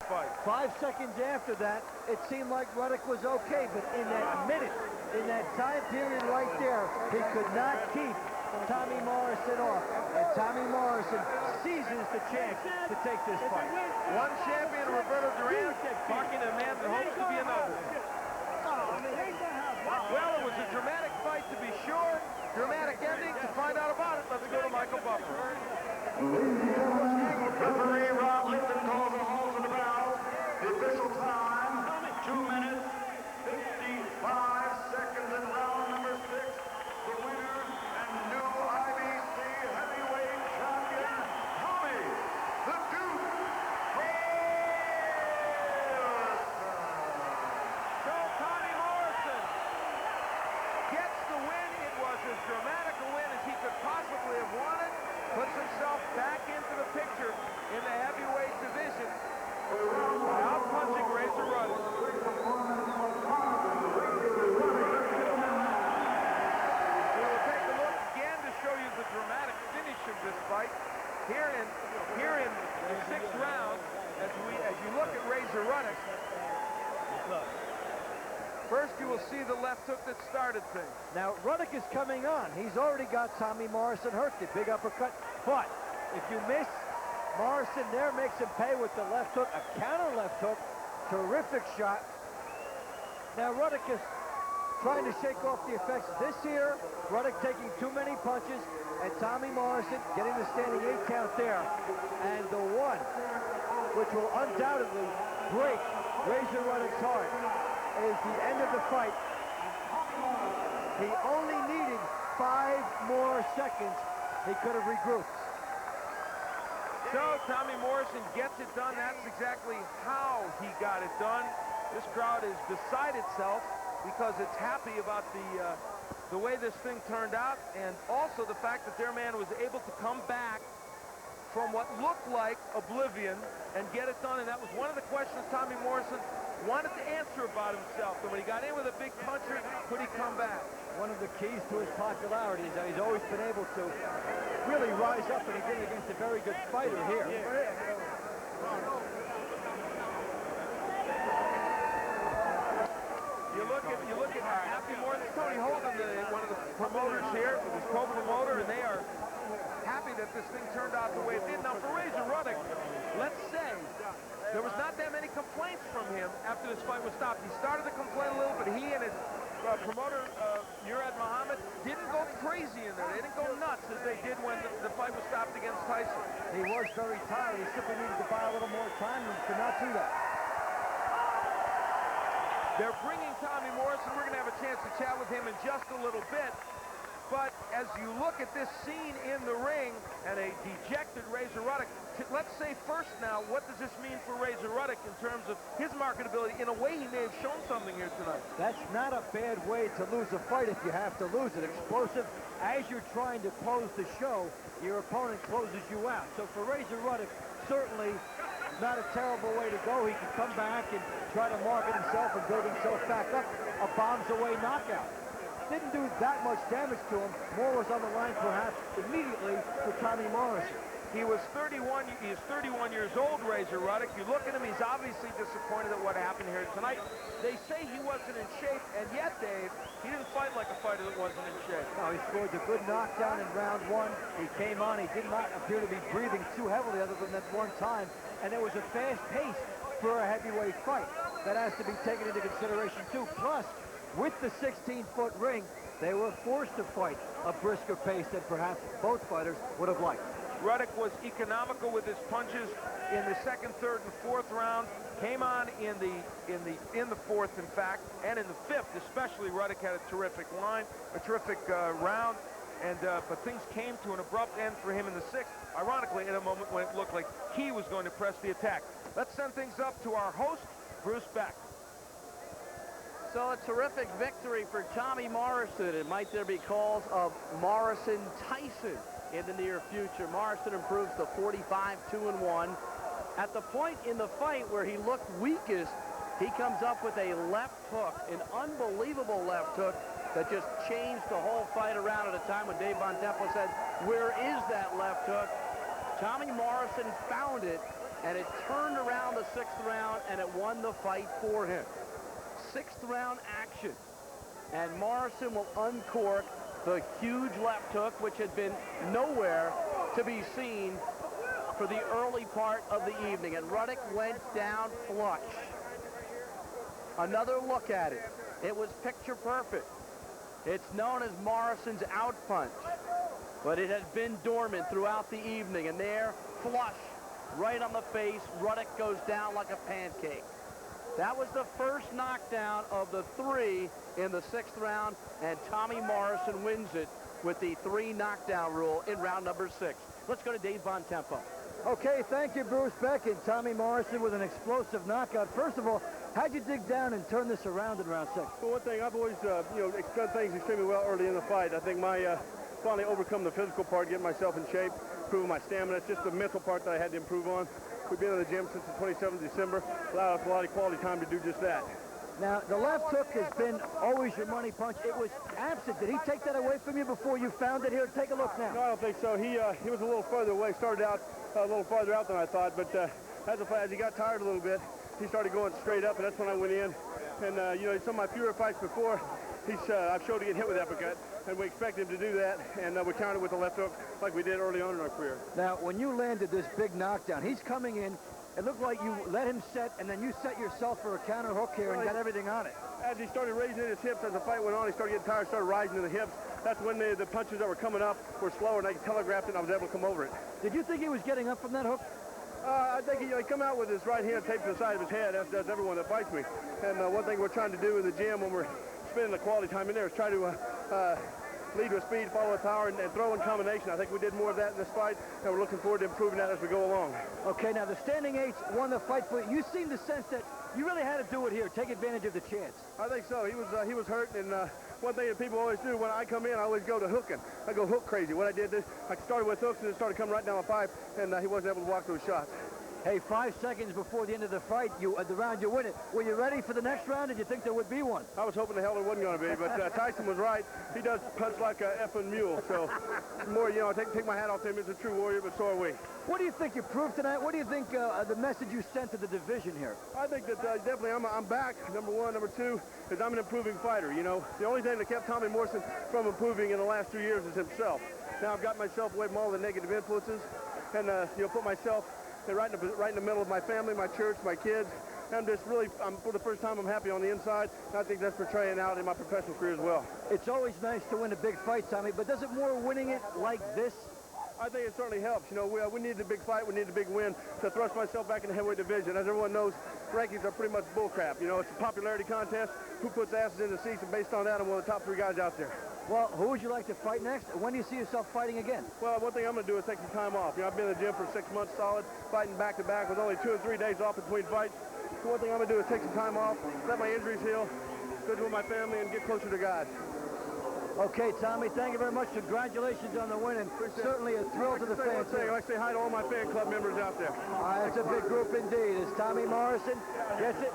fight. 5 seconds after that, it seemed like Ruddock was okay, but in that minute, in that time period right there, he could not keep Tommy Morrison off. And Tommy Morrison seizes the chance to take this fight. One champion, Roberto Duran, talking to a man that hopes to be another. Well, it was a dramatic fight to be sure. Dramatic ending. To find out about it, let's go to Michael Buffer. Referee Rob Lipton calls a halt to the bell. The official time, 2 minutes, 55 seconds in round number 6. The winner and new IBC heavyweight champion, Tommy the Duke Morrison. So Tommy Morrison gets the win. It was as dramatic a win as he could possibly have wanted. Puts himself back into the picture in the heavyweight division by out-punching Razor Ruddock. We'll take a look again to show you the dramatic finish of this fight. Here in the 6th round, as you look at Razor Ruddock, first you will see the left hook that started things. Now, Ruddock is coming on. He's already got Tommy Morrison hurt. The big uppercut. But if you miss, Morrison there makes him pay with the left hook, a counter left hook. Terrific shot. Now, Ruddock is trying to shake off the effects this year. Ruddock taking too many punches, and Tommy Morrison getting the standing 8 count there. And the one which will undoubtedly break Razor Ruddock's heart is the end of the fight. He only needed 5 more seconds. He could have regrouped. So Tommy Morrison gets it done. That's exactly how he got it done. This crowd is beside itself because it's happy about the way this thing turned out, and also the fact that their man was able to come back from what looked like oblivion and get it done. And that was one of the questions Tommy Morrison wanted to answer about himself. And when he got in with a big puncher, could he come back? One of the keys to his popularity is that he's always been able to really rise up, and he did it against a very good fighter here. You look at Happy Morrison, Tony Holden, one of the promoters here, his co-promoter, and they are happy that this thing turned out the way it did. Now for Razor Ruddock, let's say there was not that many complaints from him after this fight was stopped. He started to complain a little, but he and his promoter, Murad Muhammad, didn't go crazy in there. They didn't go nuts as they did when the fight was stopped against Tyson. He was very tired. He simply needed to buy a little more time and could not do that. They're bringing Tommy Morrison. We're going to have a chance to chat with him in just a little bit. But as you look at this scene in the ring and a dejected Razor Ruddock, let's say first now, what does this mean for Razor Ruddock in terms of his marketability? In a way, he may have shown something here tonight. That's not a bad way to lose a fight if you have to lose it. Explosive. As you're trying to close the show, your opponent closes you out. So for Razor Ruddock, certainly not a terrible way to go. He can come back and try to market himself and build himself back up. A bombs-away knockout. Didn't do that much damage to him. More was on the line, perhaps, immediately for Tommy Morrison. He is 31 years old, Razor Ruddock. You look at him, he's obviously disappointed at what happened here tonight. They say he wasn't in shape, and yet, Dave, he didn't fight like a fighter that wasn't in shape. No, he scored a good knockdown in round 1. He came on. He did not appear to be breathing too heavily other than that one time. And it was a fast pace for a heavyweight fight. That has to be taken into consideration, too. Plus, with the 16-foot ring, they were forced to fight a brisker pace than perhaps both fighters would have liked. Ruddock was economical with his punches in the 2nd, 3rd, and 4th round. Came on in the 4th, in fact, and in the 5th, especially. Ruddock had a terrific round, and but things came to an abrupt end for him in the 6th. Ironically, at a moment when it looked like he was going to press the attack. Let's send things up to our host, Bruce Beck. So a terrific victory for Tommy Morrison, and might there be calls of Morrison-Tyson in the near future. Morrison improves to 45-2-1. At the point in the fight where he looked weakest, he comes up with a left hook, an unbelievable left hook that just changed the whole fight around at a time when Dave Von Temple said, "Where is that left hook?" Tommy Morrison found it, and it turned around the 6th round, and it won the fight for him. 6th round action, and Morrison will uncork the huge left hook, which had been nowhere to be seen for the early part of the evening, and Ruddock went down flush. Another look at it. It was picture perfect. It's known as Morrison's out punch, but it had been dormant throughout the evening, and there, flush, right on the face, Ruddock goes down like a pancake. That was the first knockdown of the 3 in the 6th round, and Tommy Morrison wins it with the 3 knockdown rule in round number 6. Let's go to Dave Bontempo. Okay, thank you, Bruce Beck, and Tommy Morrison with an explosive knockout. First of all, how'd you dig down and turn this around in round 6? Well, one thing, I've always, done things extremely well early in the fight. I think my finally overcome the physical part, getting myself in shape, improving my stamina. It's just the mental part that I had to improve on. We've been in the gym since the 27th of December. Allowed us a lot of quality time to do just that. Now, the left hook has been always your money punch. It was absent. Did he take that away from you before you found it here? Take a look now. No, I don't think so. He was a little further away. Started out a little farther out than I thought, but as he got tired a little bit, he started going straight up, and that's when I went in. And, some of my fewer fights before, I've showed to get hit with uppercut, and we expect him to do that, and we countered with the left hook like we did early on in our career. Now, when you landed this big knockdown, he's coming in. It looked like you let him set, and then you set yourself for a counter hook here and got everything on it. As he started raising in his hips, as the fight went on, he started getting tired, started rising to the hips. That's when the punches that were coming up were slower, and I telegraphed it, and I was able to come over it. Did you think he was getting up from that hook? I think he come out with his right hand taped to the side of his head, as does everyone that fights me. And one thing we're trying to do in the gym when we're spending the quality time in there is try to lead with speed, follow with power, and throw in combination. I think we did more of that in this fight, and we're looking forward to improving that as we go along. Okay, now the standing eights won the fight for you. You seem to sense that you really had to do it here, take advantage of the chance. I think so. He was hurt, and one thing that people always do when I come in, I always go to hooking. I go hook crazy. What I did, I started with hooks and it started coming right down the pipe, and he wasn't able to walk those shots. Hey, 5 seconds before the end of the fight, the round you win it. Were you ready for the next round? Did you think there would be one? I was hoping the hell there wasn't going to be, but Tyson was right. He does punch like a effing mule. So, more, take my hat off to him. He's a true warrior, but so are we. What do you think you proved tonight? What do you think the message you sent to the division here? I think that definitely I'm back. Number one. Number two is I'm an improving fighter. The only thing that kept Tommy Morrison from improving in the last 2 years is himself. Now I've got myself away from all the negative influences, and put myself right in the middle of my family, my church, my kids. I'm for the first time, I'm happy on the inside, and I think that's portraying out in my professional career as well. It's always nice to win a big fight, Tommy, but does it more winning it like this? I think it certainly helps. We needed a big fight, we needed a big win to thrust myself back in the heavyweight division. As everyone knows, rankings are pretty much bullcrap. It's a popularity contest. Who puts asses in the seats, and based on that, I'm one of the top 3 guys out there. Well, who would you like to fight next? When do you see yourself fighting again? Well, one thing I'm going to do is take some time off. I've been in the gym for 6 months solid, fighting back-to-back with only 2 or 3 days off between fights. So one thing I'm going to do is take some time off, let my injuries heal, visit with my family, and get closer to God. Okay, Tommy, thank you very much. Congratulations on the win, and certainly a thrill to the fans. I'd like to say hi to all my fan club members out there. That's a big group indeed. As Tommy Morrison gets it